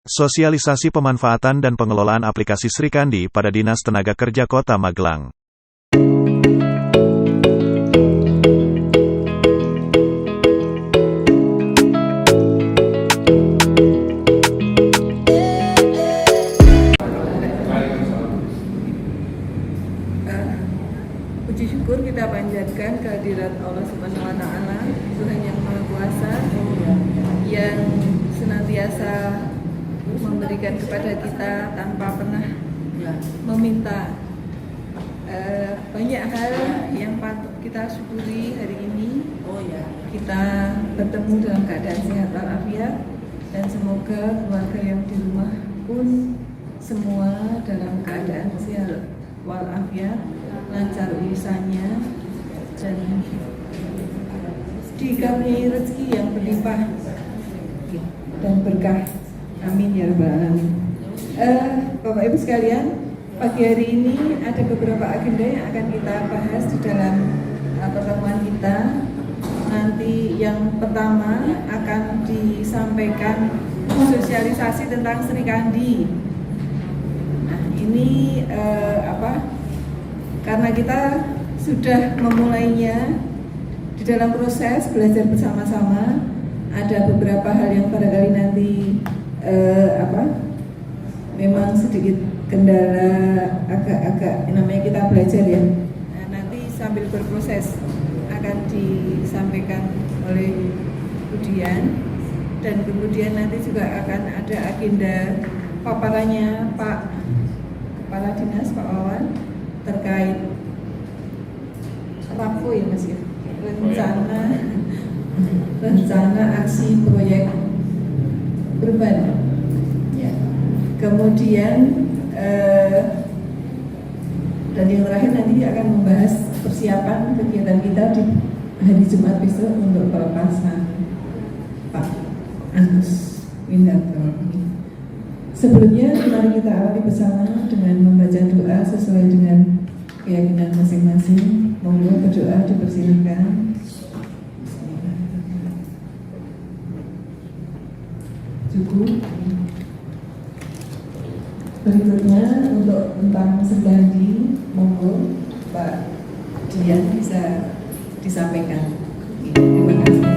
Sosialisasi pemanfaatan dan pengelolaan aplikasi Srikandi pada Dinas Tenaga Kerja Kota Magelang. Puji syukur kita panjatkan kehadirat Allah Subhanahu wa Ta'ala, Tuhan yang Maha Kuasa, yang senantiasa memberikan kepada kita tanpa pernah meminta. Banyak hal yang patut kita syukuri hari ini. Kita bertemu dalam keadaan sehat walafiat, dan semoga keluarga yang di rumah pun semua dalam keadaan sehat walafiat, lancar urusannya, dan dikaruniai rezeki yang berlimpah dan berkah. Amin ya rabbal alamin. Bapak Ibu sekalian, pagi hari ini ada beberapa agenda yang akan kita bahas di dalam pertemuan kita. Nanti yang pertama akan disampaikan sosialisasi tentang Srikandi. Nah, ini karena kita sudah memulainya di dalam proses belajar bersama-sama, ada beberapa hal yang barangkali nanti memang sedikit kendala, agak namanya kita belajar ya. Nah, nanti sambil berproses akan disampaikan oleh Budian, dan kemudian nanti juga akan ada agenda paparannya Pak Kepala Dinas, Pak Wawan, terkait RAPO ya Mas ya, rencana aksi proyek urban ya. Kemudian dan yang terakhir nanti akan membahas persiapan kegiatan kita di hari Jumat besok untuk pelepasan Pak Agus Windarto. Sebelumnya mari kita awali bersama dengan membaca doa sesuai dengan keyakinan masing-masing. Monggo berdoa, dipersilakan. Cukup. Berikutnya untuk tentang Srikandi, monggo Pak Dian bisa disampaikan. Terima kasih.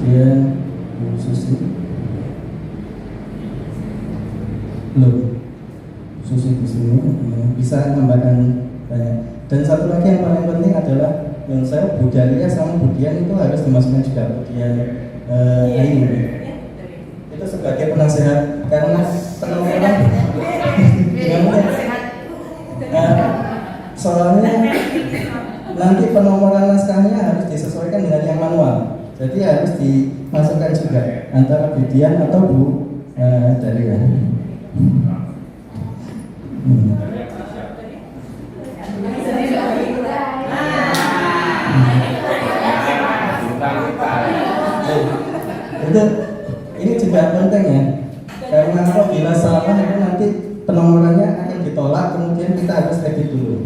kemudian Bu Susi, belum, Susi di sini bisa tambahkan banyak. Dan satu lagi yang paling penting adalah yang saya Budalia sama Budian itu harus dimasukkan juga Budian ini itu sebagai penasehat karena penomoran soalnya nanti penomoran naskahnya harus disesuaikan dengan yang manual, jadi harus dimasukkan juga antara Budian atau Bu Dalia. Itu ini juga penting ya, karena apabila salah itu nanti penomorannya akan ditolak, kemudian kita harus edit dulu.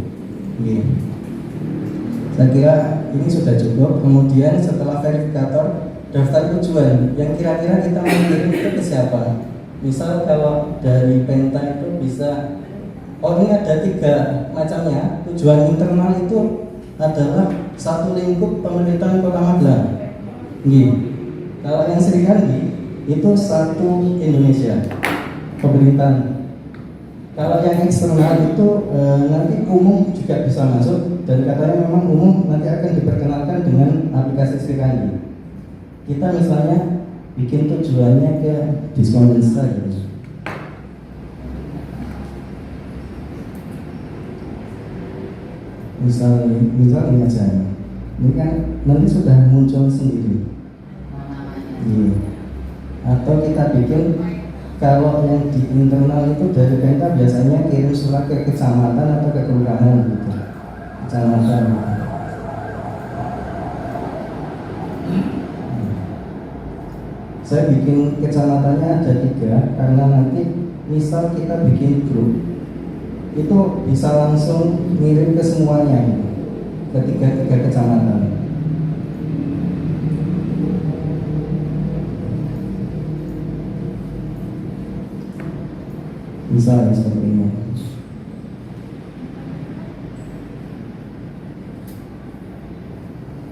Saya kira ini sudah cukup. Kemudian setelah verifikator, daftar tujuan yang kira-kira kita mau kirim itu ke siapa. Misal kalau dari Penta itu bisa, oh ini ada 3 macamnya. Tujuan internal itu adalah satu lingkup pemerintahan Kota Magelang. Kalau yang Sri Kandi itu satu Indonesia pemerintahan. Kalau yang eksternal itu nanti umum juga bisa masuk, dan katanya memang umum nanti akan diperkenalkan dengan aplikasi Sri Kandi. Kita misalnya bikin tujuannya ke Diskondensa gitu. Misal ini aja, ini kan nanti sudah muncul sendiri. Atau kita bikin, kalau yang di internal itu dari Penta biasanya kirim surat ke kecamatan atau ke kelurahan gitu. Kecamatan. Saya bikin kecamatannya ada 3 karena nanti misal kita bikin grup itu bisa langsung ngirim ke semuanya gitu, ke 3 kecamatan. Bisa seperti ini.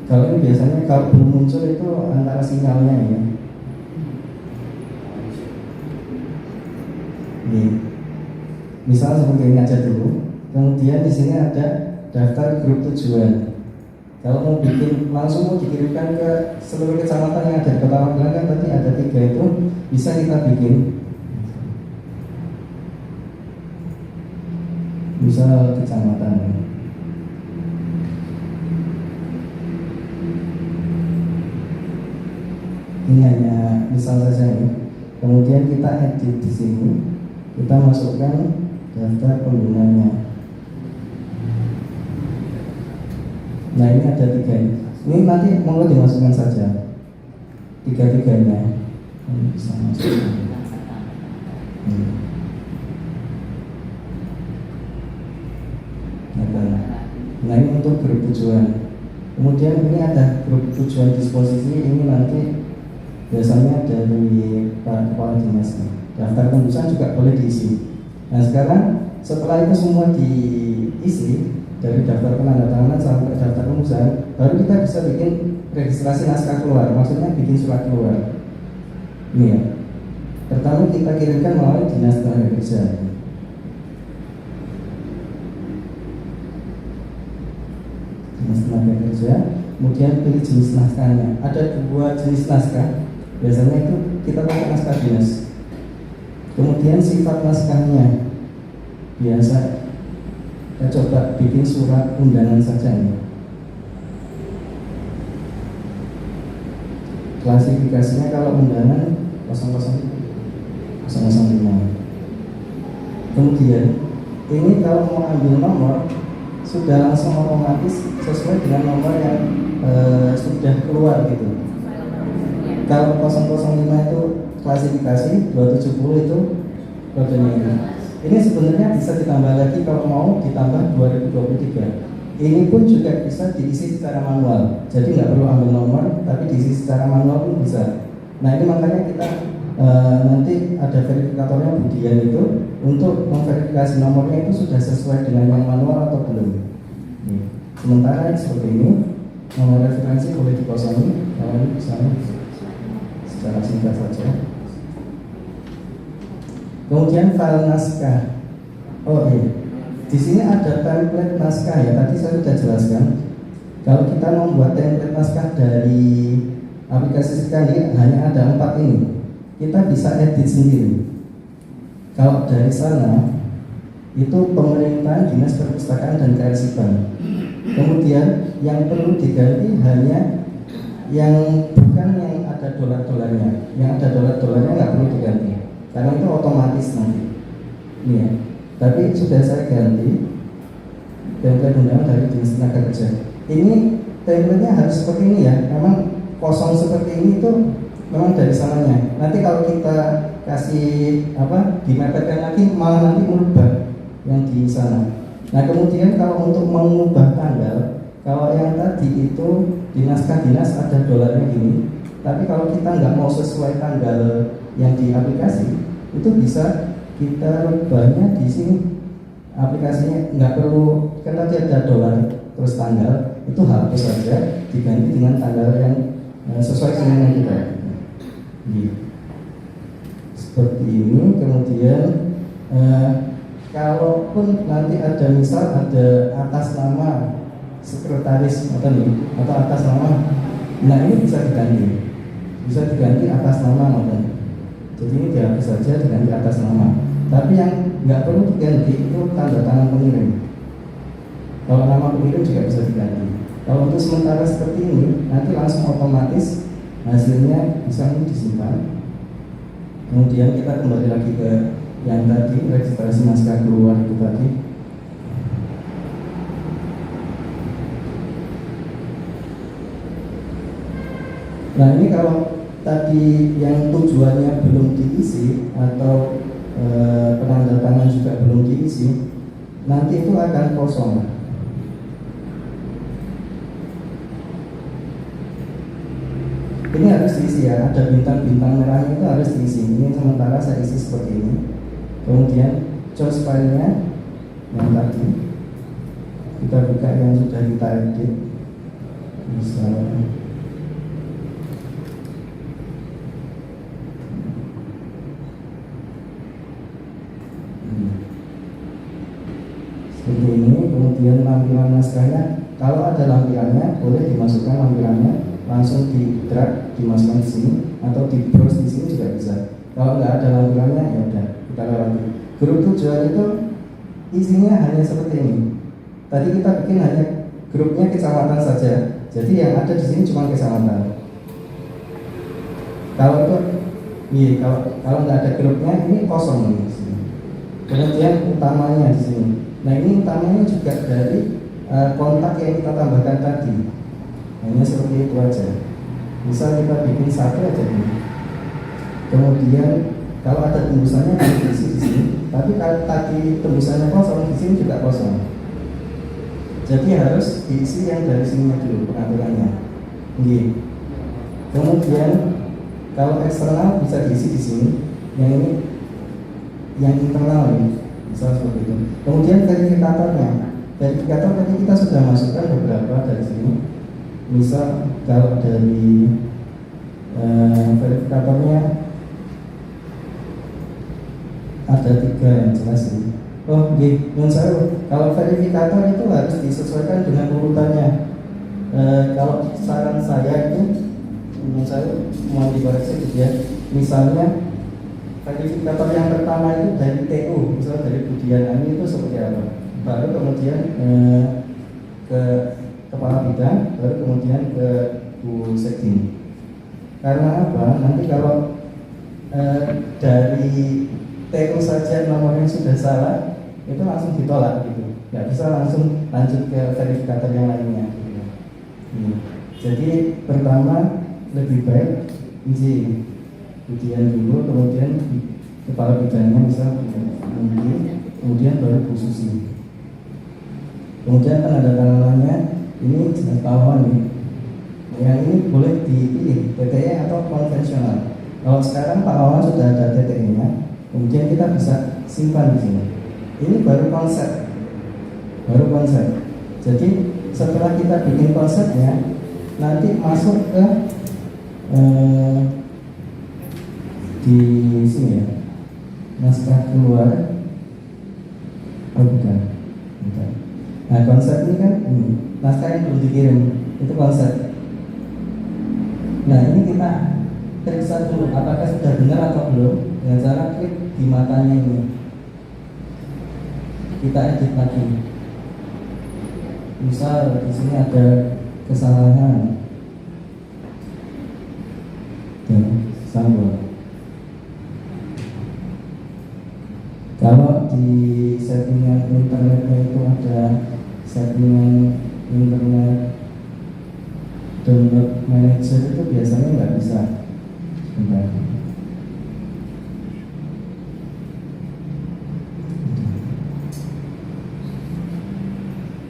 Kalau ini biasanya kalau belum muncul itu antara sinyalnya ya. Misalnya seperti ini aja dulu. Kemudian di sini ada daftar grup tujuan. Kalau mau bikin langsung mau dikirimkan ke seluruh kecamatan yang ada di Kota Magelang kan tadi ada 3 itu bisa kita bikin. Misal kecamatan. Ini hanya misal saja ya. Kemudian kita edit di sini, kita masukkan daftar penggunanya. Nah ini ada 3 ini nanti mau dimasukkan saja 3-3-nya. Ini bisa masukkan. Nah ini untuk grup tujuan. Kemudian ini ada grup tujuan disposisi, ini nanti biasanya dari Pak Kepala Dinas. Daftar tembusan juga boleh diisi. Nah sekarang setelah itu semua diisi, dari daftar penandatanganan sampai daftar tembusan, baru kita bisa bikin registrasi naskah keluar, maksudnya bikin surat keluar. Ini ya. Pertama kita kirimkan melalui Dinas Tenaga Kerja. Tenaga Kerja, kemudian pilih jenis naskahnya. Ada 2 jenis naskah, biasanya itu kita pakai naskah dinas. Kemudian sifat naskahnya, biasa kita coba bikin surat undangan saja nih. Klasifikasinya kalau undangan 005. Kemudian ini kalau mau ambil nomor sudah langsung otomatis sesuai dengan nomor yang sudah keluar gitu. Kalau 005 itu klasifikasi, 270 itu kodenya ini. Ini sebenarnya bisa ditambah lagi kalau mau ditambah 2023. Ini pun juga bisa diisi secara manual. Jadi nggak perlu ambil nomor, tapi diisi secara manual pun bisa. Nah ini makanya kita nanti ada verifikatornya Budian itu untuk memverifikasi nomornya itu sudah sesuai dengan yang manual atau belum. Sementara seperti ini, nomor referensi boleh dikosongi kalau ini misalnya secara singkat saja. Kemudian file naskah. Oh iya, di sini ada template naskah ya. Tadi saya sudah jelaskan. Kalau kita membuat template naskah dari aplikasi sekali hanya ada 4 ini. Kita bisa edit sendiri. Kalau dari sana itu pemerintahan dinas perpustakaan dan kearsipan. Kemudian yang perlu diganti hanya yang bukan yang ada dolar-dolarnya. Yang ada dolar-dolarnya nggak perlu diganti karena itu otomatis nanti. Ini ya. Tapi sudah saya ganti template undangan dari dinas tenaga kerja. Ini template-nya harus seperti ini ya. Memang kosong seperti ini tuh memang dari sananya. Nanti kalau kita kasih dimepetkan lagi malah nanti merubah yang di sana. Nah kemudian kalau untuk mengubah tanggal, kalau yang tadi itu di naskah dinas ada dolarnya gini, tapi kalau kita nggak mau sesuai tanggal yang di aplikasi, itu bisa kita rubahnya di sini. Aplikasinya nggak perlu, kan tadi ada dolar terus tanggal, itu hapus saja, diganti dengan tanggal yang sesuai dengan yang kita. Seperti ini. Kemudian kalaupun nanti ada misal ada atas nama sekretaris atau atas nama, nah ini bisa diganti atas nama jadi ini dihapus saja diganti atas nama. Tapi yang nggak perlu diganti itu tanda tangan pengirim. Kalau nama pengirim juga bisa diganti. Kalau untuk sementara seperti ini nanti langsung otomatis hasilnya bisa disimpan. Kemudian kita kembali lagi ke yang tadi, registrasi naskah keluar itu tadi. Nah ini kalau tadi yang tujuannya belum diisi atau penandatangan juga belum diisi, nanti itu akan kosong. Ini harus diisi ya, ada bintang-bintang merahnya itu harus diisi. Ini sementara saya isi seperti ini. Kemudian choose filenya yang tadi kita buka yang sudah kita edit. Misalnya seperti ini. Kemudian lampiran naskahnya, kalau ada lampirannya boleh dimasukkan lampirannya, langsung di drag dimasukkan di sini atau di browse di sini juga bisa. Kalau nggak ada lampirannya ya udah kita lewati. Grup tujuan itu isinya hanya seperti ini. Tadi kita bikin hanya grupnya kecamatan saja. Jadi yang ada di sini cuma kecamatan. Kalau itu, iya, kalau nggak ada grupnya ini kosong di sini. Kemudian utamanya di sini. Nah ini utamanya juga dari kontak yang kita tambahkan tadi. Hanya seperti itu aja. Bisa kita bikin satu aja ini. Kemudian kalau ada tembusannya harus diisi di sini. Tapi kalau tadi tembusannya kosong, di sini juga kosong. Jadi harus diisi yang dari sini dulu pengaturannya. Gini. Kemudian kalau eksternal bisa diisi di sini. Yang ini, yang internal ini, bisa seperti itu. Kemudian verifikatornya. Verifikator tadi kita sudah masukkan beberapa dari sini. Misal kalau dari verifikatornya ada 3 yang jelas ini. Oh, menurut saya kalau verifikator itu harus disesuaikan dengan urutannya. Kalau saran saya itu, menurut saya mau dikoreksi gitu ya. Misalnya verifikator yang pertama itu dari TU, misalnya dari Budian Ani itu seperti apa. Baru kemudian ke kepala bidang, baru kemudian ke Bu Sekjen. Karena apa? Nanti kalau dari TU saja nomornya sudah salah, itu langsung ditolak gitu. Nggak bisa langsung lanjut ke verifikator yang lainnya. Gitu. Jadi pertama lebih baik isi Budian dulu, kemudian kepala bidangnya misal kemudian baru Bu Susi. Kemudian penandatangannya ini jenis pahlawan nih. Yang ini boleh dipilih TTE atau konvensional. Kalau sekarang pahlawan sudah ada TTE-nya, kemudian kita bisa simpan di sini. Ini baru konsep. Jadi setelah kita bikin konsepnya, nanti masuk ke di sini ya, naskah keluar. Oh bukan. Nah konsep ini kan naskah yang belum dikirim, itu konsep. Nah ini kita periksa dulu apakah sudah benar atau belum dengan cara klik di matanya ini. Kita edit lagi. Misal di sini ada kesalahan. Dan sambung. Kalau di settingan internetnya itu ada settingan internet download manager, itu biasanya nggak bisa. Bentar.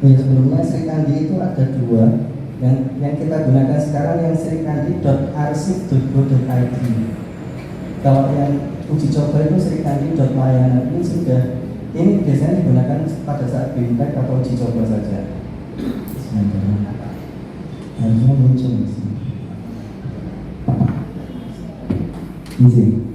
Sebelumnya Sri Kandi itu ada dua, yang kita gunakan sekarang yang srikandi.arsip.go.id. Kalau yang uji coba itu srikandi.layanan, ini biasanya digunakan pada saat bintang atau uji coba saja. Harusnya muncul di sini. Izin.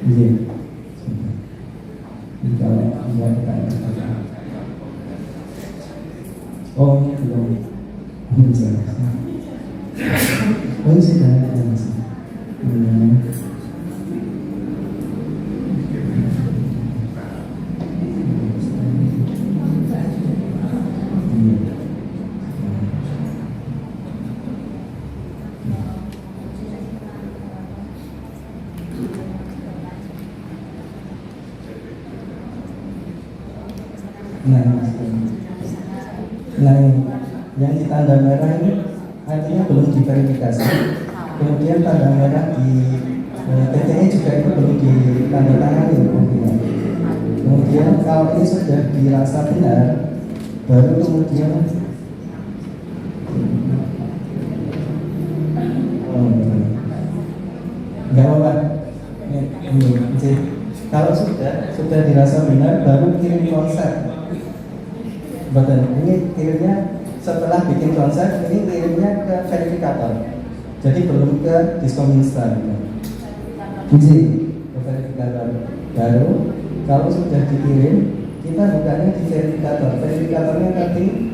Izin. Kalau tidak kita oh ini belum. Oh sudah ada masih. Nah, yang di tanda merah ini artinya belum diverifikasi. Kemudian tanda merah di PT-nya juga itu belum ditandatangani. Kemudian kalau ini sudah dirasa benar, baru kemudian nggak apa-apa. Kalau sudah dirasa benar, baru kirim konsep. Betul, ini kirimnya setelah bikin konsep, ini kirimnya ke verifikator. Jadi belum ke Diskominsta. Ke verifikator. Baru kalau sudah dikirim, kita bukanya di verifikator. Verifikatornya tadi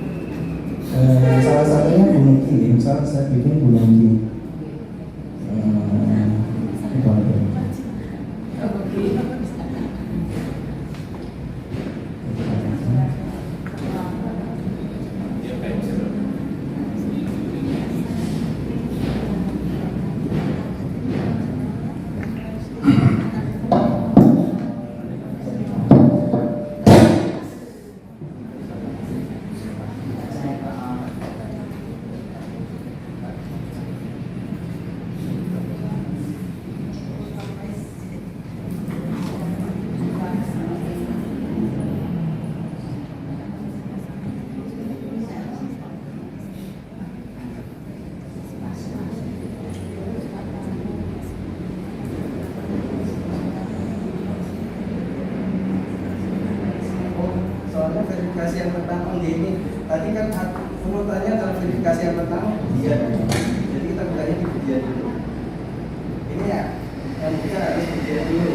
salah satunya Bu Nuki. Misal saya bikin Bu Nuki. Verifikasi yang pertama ini tadi kan urutannya adalah verifikasi yang pertama dia, jadi kita bukanya di dia dulu. Ini ya yang kita harus dia dulu.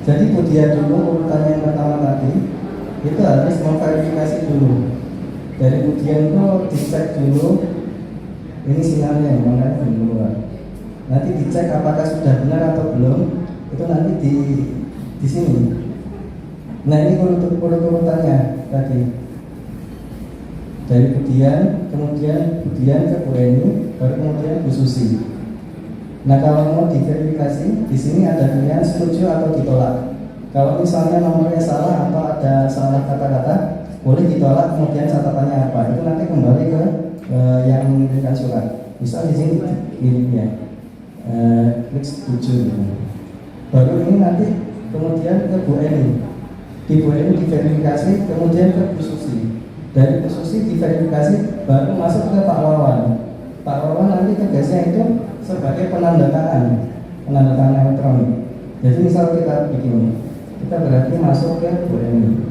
Jadi dia dulu urutan yang pertama tadi itu harus memverifikasi dulu. Dari ujian itu dicek dulu ini sinyalnya, makanya belum keluar. Nanti dicek apakah sudah benar atau belum, itu nanti di sini. Nah ini urutannya tadi. Dari Budian, kemudian Budian ke Bu Eni, baru kemudian Bu Susi. Nah, kalau mau diverifikasi, di sini ada pilihan setuju atau ditolak. Kalau misalnya nomornya salah atau ada salah kata-kata, boleh ditolak, kemudian catatannya apa. Itu nanti kembali ke yang mengirimkan surat. Misal di sini miliknya klik setuju. Baru ini nanti kemudian ke Bu Eni. Di Bu Eni diverifikasi, kemudian ke Bu Susi. Dari Bu Susi diverifikasi, baru masuk ke Pak Wawan. Pak Wawan nanti tugasnya itu sebagai penanda tangan elektronik. Jadi misal kita bikin, kita berarti masuk ke Bu Eni.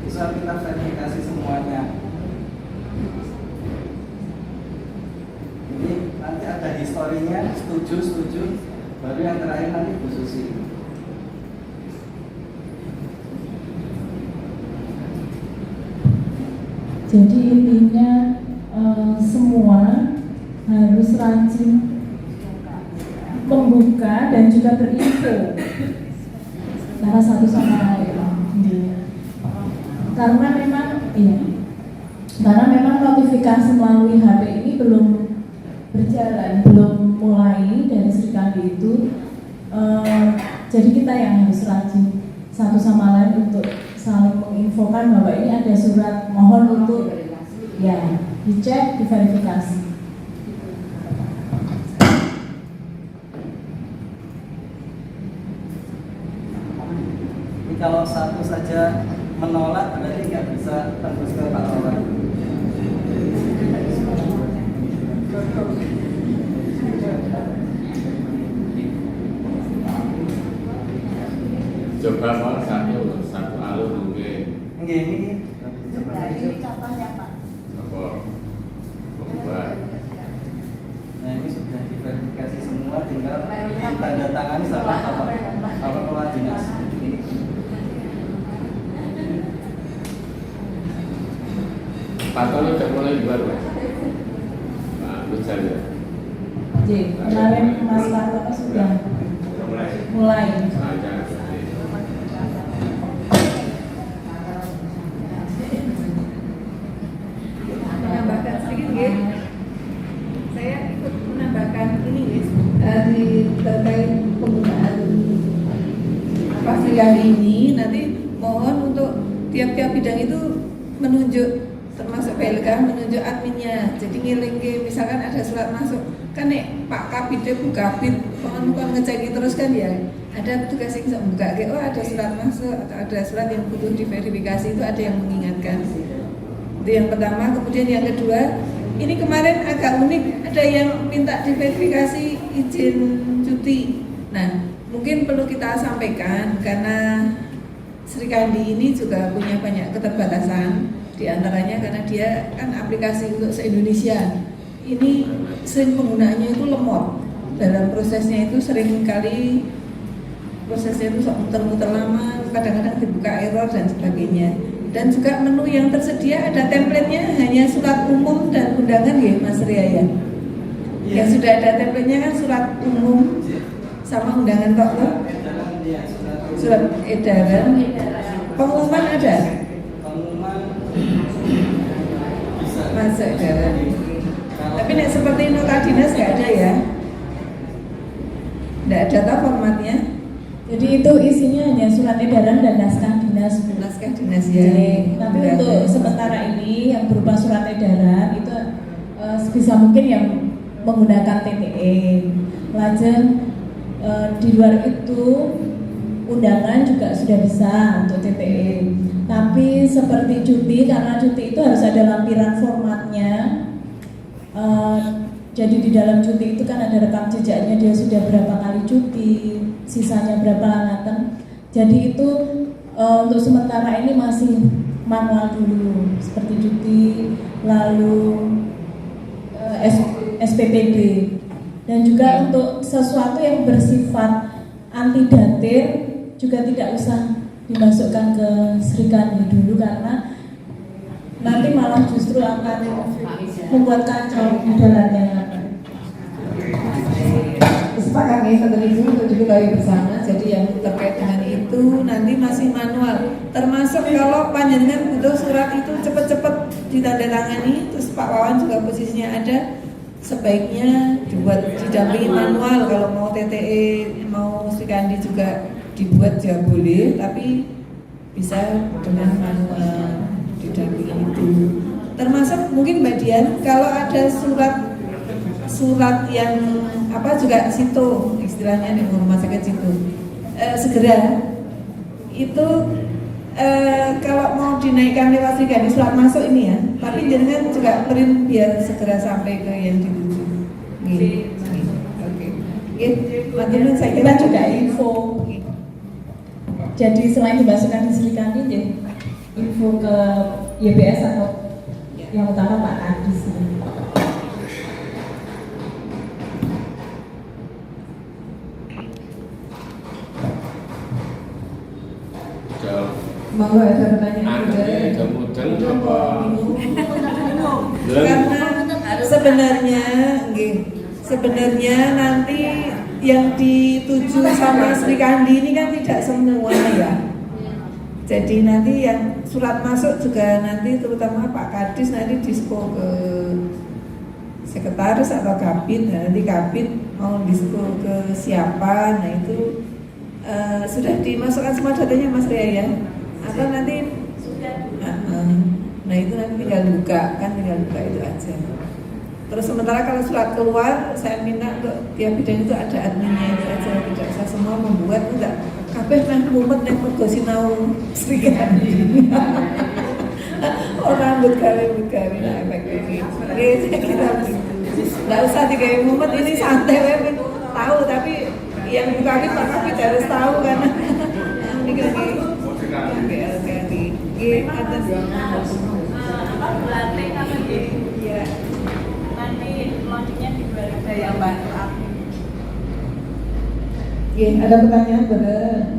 Bisa kita verifikasi semuanya. Ini nanti ada historinya, setuju, baru yang terakhir nanti Bu Susi. Jadi intinya semua harus rajin membuka dan juga berinfo antara satu sama lain. Karena memang notifikasi melalui HP ini belum berjalan, belum mulai dari Sri Kandi itu. Jadi kita yang harus rajin satu sama lain untuk saling menginfokan bahwa ini ada surat, mohon untuk ya dicek, diverifikasi. Jadi kalau satu saja menolak berarti nggak bisa tembus ke Pak Wawan. Coba Pak satu alur mungkin. Ini contohnya Pak. Apa? Membuat. Nah, ini sudah diverifikasi semua, tinggal tanda tangan sama kepala dinas. Pak Tony udah mulai baru. Pak Lujar ya. Jadi kemarin Mas Parto sudah mulai. Menambahkan sedikit, guys. Saya ikut menambahkan ini, guys, di terkait penggunaan aplikasi ini. Nanti mohon untuk tiap-tiap bidang itu menunjuk, termasuk PLK, menunjuk adminnya. Jadi ngiling ke, misalkan ada surat masuk, kan nek Pak Kabid, Bu Kabid, mohon ngecek terus kan ya. Ada petugas yang bisa membuka, oh ada surat masuk atau ada surat yang butuh diverifikasi, itu ada yang mengingatkan. Itu yang pertama. Kemudian yang kedua, ini kemarin agak unik, ada yang minta diverifikasi izin cuti. Nah, mungkin perlu kita sampaikan karena Sri Kandi ini juga punya banyak keterbatasan. Di antaranya karena dia kan aplikasi untuk se-Indonesia. Ini sering penggunaannya itu lemot. Dalam prosesnya itu sering kali prosesnya itu muter-muter lama, kadang-kadang dibuka error dan sebagainya. Dan juga menu yang tersedia ada template-nya hanya surat umum dan undangan ya Mas Ria ya. Yang sudah ada template-nya kan surat umum sama undangan kok loh. Surat edaran. Pengumuman ada? Pengumuman Masa edaran. Tapi nek seperti nota dinas nggak ada ya? Nggak ada data formatnya. Jadi itu isinya hanya surat edaran dan naskah dinas. Naskah dinas ya. Tapi untuk sementara ini yang berupa surat edaran itu sebisa mungkin yang menggunakan TTE. Lajeng di luar itu undangan juga sudah bisa untuk TTE. Tapi seperti cuti, karena cuti itu harus ada lampiran formatnya. Jadi di dalam cuti itu kan ada rekam jejaknya, dia sudah berapa kali cuti, sisanya berapa hangatan. Jadi itu untuk sementara ini masih manual dulu, seperti cuti, lalu SPPD. Dan juga untuk sesuatu yang bersifat anti datir juga tidak usah dimasukkan ke Srikandi dulu, karena nanti malah justru akan membuat kacau di jalan yang akan. Sepakat nih satu minggu untuk diketahui bersama. Jadi yang terkait dengan itu nanti masih manual. Termasuk kalau panjenengan butuh surat itu cepet-cepet ditandatangani, terus Pak Wawan juga posisinya ada, sebaiknya dibuat didampingi manual. Kalau mau TTE, mau Srikandi juga dibuat ya boleh, tapi bisa dengan manual didampingi itu. Termasuk mungkin Mbak Dian, kalau ada surat yang apa juga situ istilahnya di rumah sakit situ segera itu kalau mau dinaikkan lewat Srikandi surat masuk ini ya, tapi jangan juga print biar segera sampai ke yang dituju. Oke. Maksudnya saya kira Kita juga info. Jadi selain dimasukkan di Srikandi, ya, info ke YBS atau yang utama Pak Kadis. Monggo ada pertanyaan juga. Karena sebenarnya nanti yang dituju sama Srikandi ini kan tidak semua ya. Jadi nanti yang surat masuk juga nanti terutama Pak Kadis nanti dispo ke sekretaris atau kabin. Nah, nanti kabin mau dispo ke siapa, nah itu sudah dimasukkan semua datanya Mas Ria ya. Atau nanti nah itu nanti tinggal buka itu aja. Terus sementara kalau surat keluar saya minta untuk tiap bidang itu ada adminnya itu aja, tidak usah semua membuat, enggak kabeh meh mumet nek mergo sinau Srikandi. Orang bergawe nah efek ini. Saya kira enggak usah digawe mumet, ini santai wae tahu, tapi yang buka Pak Kapit harus tahu kan. Oke. Atas iya. Nanti launchingnya di 2000 yang baru. Ada pertanyaan bener?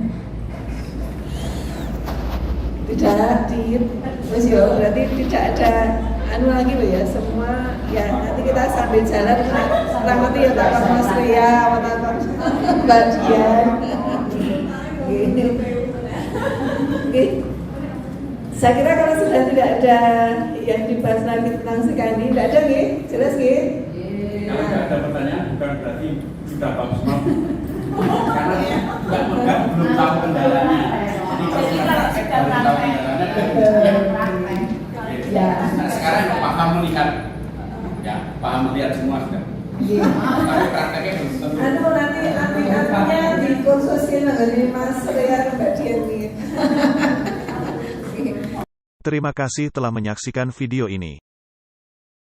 Tidak terus ya berarti tidak ada lagi loh ya, semua ya nanti kita sambil jalan ramati ya Pak Mas Ria, Mbak Dian. Saya kira kalau sudah tidak ada yang dibahas lagi tentang Srikandi, tidak ada nggih? Jelas nggih? Kalau tidak ada pertanyaan bukan berarti sudah bagus banget. Karena Mbak Megang belum tahu kendalanya. Jadi kalau sudah tahu kendalanya, Ya. nah, sekarang paham melihat, ya paham melihat semua sudah. Tapi prakteknya belum tentu. Nanti dikursusin dari Mas Ria Mbak Dian nih. Terima kasih telah menyaksikan video ini.